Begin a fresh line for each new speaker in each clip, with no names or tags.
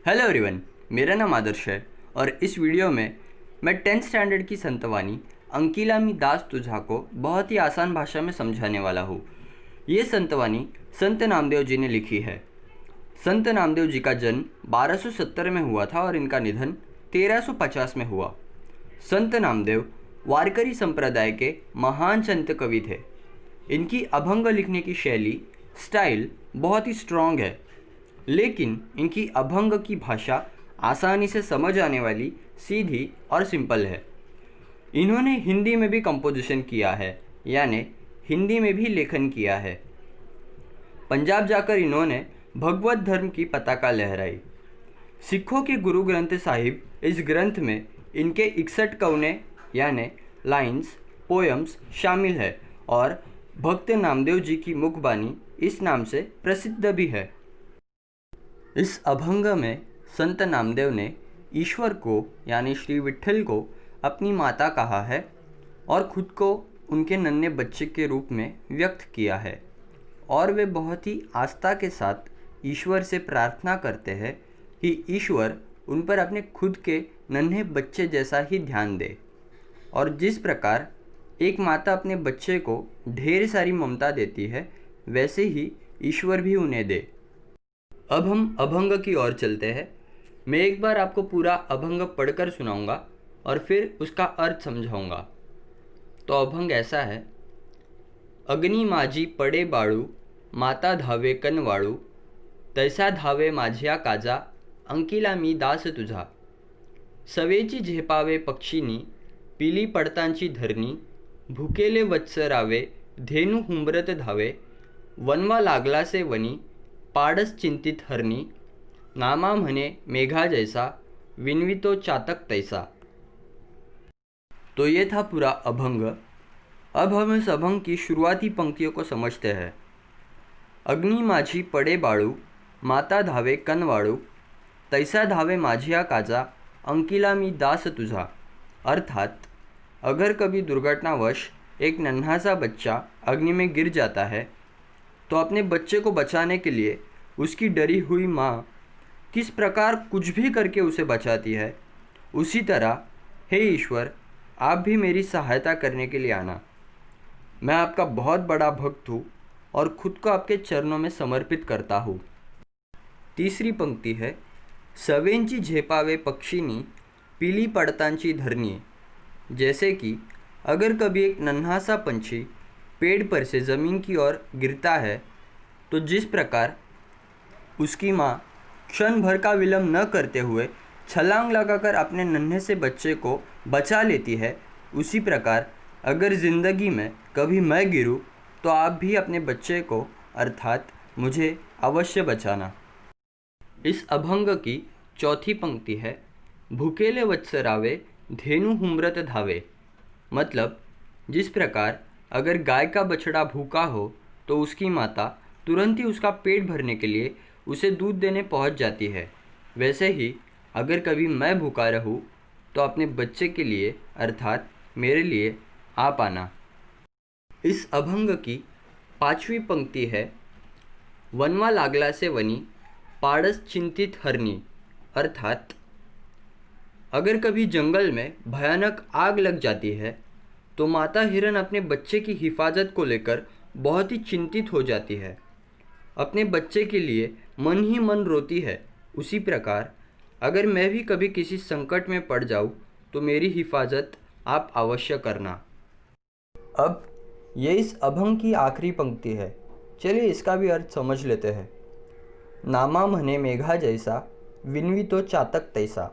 Hello everyone, मेरा नाम आदर्श है और इस वीडियो में मैं 10th स्टैंडर्ड की संतवानी अंकिलामी दास तुझा को बहुत ही आसान भाषा में समझाने वाला हूँ। ये संतवानी संत नामदेव जी ने लिखी है। संत नामदेव जी का जन्म 1270 में हुआ था और इनका निधन 1350 में हुआ। संत नामदेव वारकरी संप्रदाय के महान संत कवि थे। इनकी अभंग लिखने की शैली स्टाइल बहुत ही स्ट्रॉन्ग है, लेकिन इनकी अभंग की भाषा आसानी से समझ आने वाली, सीधी और सिंपल है। इन्होंने हिंदी में भी कंपोजिशन किया है, यानी हिंदी में भी लेखन किया है। पंजाब जाकर इन्होंने भगवत धर्म की पताका लहराई। सिखों के गुरु ग्रंथ साहिब, इस ग्रंथ में इनके 61 कवने यानी लाइन्स, पोएम्स शामिल है और भक्त नामदेव जी की मुखबानी इस नाम से प्रसिद्ध भी है। इस अभंग में संत नामदेव ने ईश्वर को यानी श्री विट्ठल को अपनी माता कहा है और खुद को उनके नन्हे बच्चे के रूप में व्यक्त किया है, और वे बहुत ही आस्था के साथ ईश्वर से प्रार्थना करते हैं कि ईश्वर उन पर अपने खुद के नन्हे बच्चे जैसा ही ध्यान दे, और जिस प्रकार एक माता अपने बच्चे को ढेर सारी ममता देती है, वैसे ही ईश्वर भी उन्हें दे। अब हम अभंग की ओर चलते हैं। मैं एक बार आपको पूरा अभंग पढ़कर सुनाऊंगा और फिर उसका अर्थ समझाऊंगा। तो अभंग ऐसा है। अग्नि माझी पडे बाळू, माता धावे कनवाळू, तैसा धावे माझ्या काजा, अंकिला मी दास तुझा। सवेची झेपावे पक्षिनी, पिली पडतांची धरणी, भुकेले वत्सरावे, धेनु हुंबरत धावे, वनवा लागला से वनी, पाडस चिंतित हरणी, नामा म्हणे मेघा जैसा, विनवितो चातक तैसा। तो ये था पूरा अभंग। अब हम इस अभंग की शुरुआती पंक्तियों को समझते हैं। अग्नि माझी पडे बाळू, माता धावे कनवाळू, तैसा धावे माझिया काजा, अंकिला मी दास तुझा। अर्थात अगर कभी दुर्घटनावश एक नन्हा सा बच्चा अग्नि में गिर जाता है तो अपने बच्चे को बचाने के लिए उसकी डरी हुई माँ किस प्रकार कुछ भी करके उसे बचाती है, उसी तरह हे ईश्वर, आप भी मेरी सहायता करने के लिए आना। मैं आपका बहुत बड़ा भक्त हूँ और खुद को आपके चरणों में समर्पित करता हूँ। तीसरी पंक्ति है। सवेंची झेपावे पक्षिनी, पीली पड़तांची धरणी। जैसे कि अगर कभी एक नन्हा सा पंछी पेड़ पर से ज़मीन की ओर गिरता है तो जिस प्रकार उसकी माँ क्षण भर का विलंब न करते हुए छलांग लगाकर अपने नन्हे से बच्चे को बचा लेती है, उसी प्रकार अगर ज़िंदगी में कभी मैं गिरूँ तो आप भी अपने बच्चे को अर्थात मुझे अवश्य बचाना। इस अभंग की चौथी पंक्ति है। भूकेले वत्सरावे, धेनु हुम्रत धावे। मतलब जिस प्रकार अगर गाय का बछड़ा भूखा हो तो उसकी माता तुरंत ही उसका पेट भरने के लिए उसे दूध देने पहुंच जाती है, वैसे ही अगर कभी मैं भूखा रहूं तो अपने बच्चे के लिए अर्थात मेरे लिए आप आना। इस अभंग की पांचवी पंक्ति है। वनवा लागला से वनी, पाड़स चिंतित हरणी। अर्थात अगर कभी जंगल में भयानक आग लग जाती है तो माता हिरन अपने बच्चे की हिफाजत को लेकर बहुत ही चिंतित हो जाती है, अपने बच्चे के लिए मन ही मन रोती है। उसी प्रकार अगर मैं भी कभी किसी संकट में पड़ जाऊँ तो मेरी हिफाजत आप अवश्य करना। अब ये इस अभंग की आखिरी पंक्ति है। चलिए इसका भी अर्थ समझ लेते हैं। नामा म्हणे मेघा जैसा, विनवितो चातक तैसा।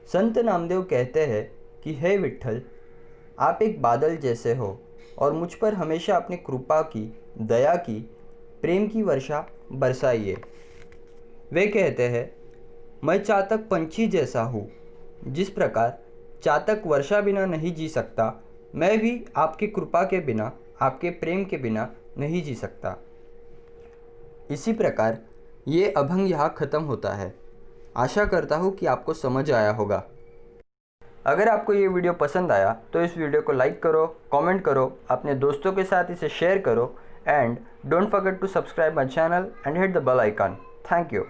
संत नामदेव कहते हैं कि हे विट्ठल, आप एक बादल जैसे हो और मुझ पर हमेशा अपनी कृपा की, दया की, प्रेम की वर्षा बरसाइए। वे कहते हैं, मैं चातक पंछी जैसा हूँ। जिस प्रकार चातक वर्षा बिना नहीं जी सकता, मैं भी आपकी कृपा के बिना, आपके प्रेम के बिना नहीं जी सकता। इसी प्रकार ये अभंग यहाँ ख़त्म होता है। आशा करता हूँ कि आपको समझ आया होगा। अगर आपको ये वीडियो पसंद आया तो इस वीडियो को लाइक करो, कमेंट करो, अपने दोस्तों के साथ इसे शेयर करो, and don't forget to subscribe my channel and hit the bell icon. Thank you.